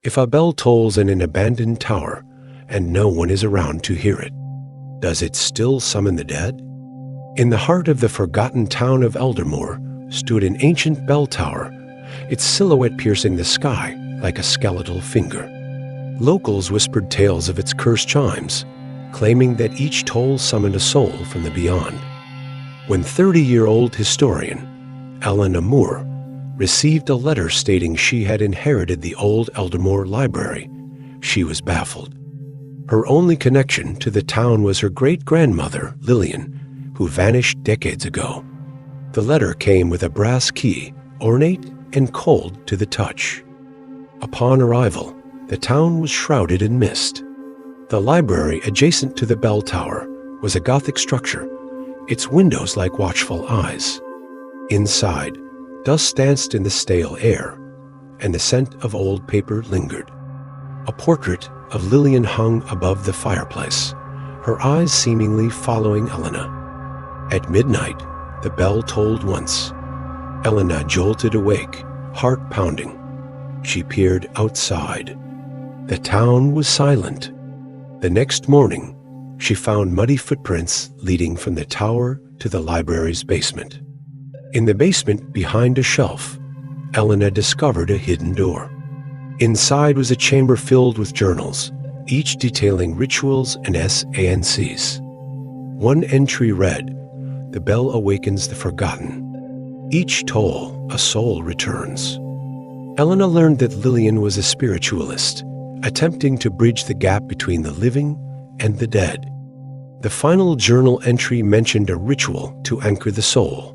If a bell tolls in an abandoned tower and no one is around to hear it, does it still summon the dead? In the heart of the forgotten town of Eldermoor stood an ancient bell tower, its silhouette piercing the sky like a skeletal finger. Locals whispered tales of its cursed chimes, claiming that each toll summoned a soul from the beyond. When 30-year-old historian Elena Moore received a letter stating she had inherited the old Eldermoor library, she was baffled. Her only connection to the town was her great-grandmother, Lillian, who vanished decades ago. The letter came with a brass key, ornate and cold to the touch. Upon arrival, the town was shrouded in mist. The library adjacent to the bell tower was a Gothic structure, its windows like watchful eyes. Inside, dust danced in the stale air, and the scent of old paper lingered. A portrait of Lillian hung above the fireplace, her eyes seemingly following Elena. At midnight, the bell tolled once. Elena jolted awake, heart pounding. She peered outside. The town was silent. The next morning, she found muddy footprints leading from the tower to the library's basement. In the basement, behind a shelf, Elena discovered a hidden door. Inside was a chamber filled with journals, each detailing rituals and SANCs. One entry read, "The bell awakens the forgotten. Each toll, a soul returns." Elena learned that Lillian was a spiritualist, attempting to bridge the gap between the living and the dead. The final journal entry mentioned a ritual to anchor the soul,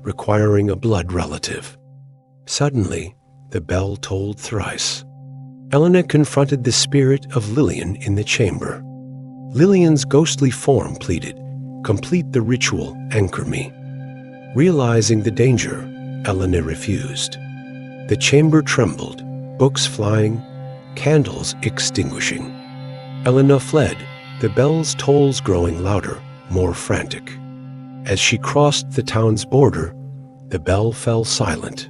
requiring a blood relative. Suddenly, the bell tolled thrice. Elena confronted the spirit of Lillian in the chamber. Lillian's ghostly form pleaded, "Complete the ritual, anchor me." Realizing the danger, Elena refused. The chamber trembled, books flying, candles extinguishing. Elena fled, the bell's tolls growing louder, more frantic. As she crossed the town's border, the bell fell silent.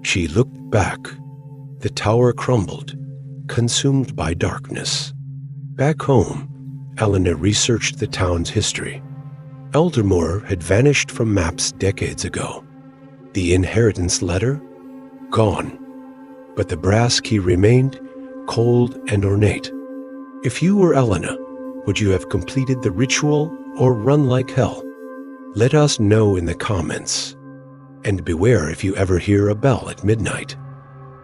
She looked back. The tower crumbled, consumed by darkness. Back home, Elena researched the town's history. Eldermoor had vanished from maps decades ago. The inheritance letter? Gone. But the brass key remained, cold and ornate. If you were Elena, would you have completed the ritual or run like hell? Let us know in the comments. And beware if you ever hear a bell at midnight.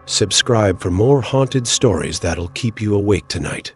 Subscribe for more haunted stories that'll keep you awake tonight.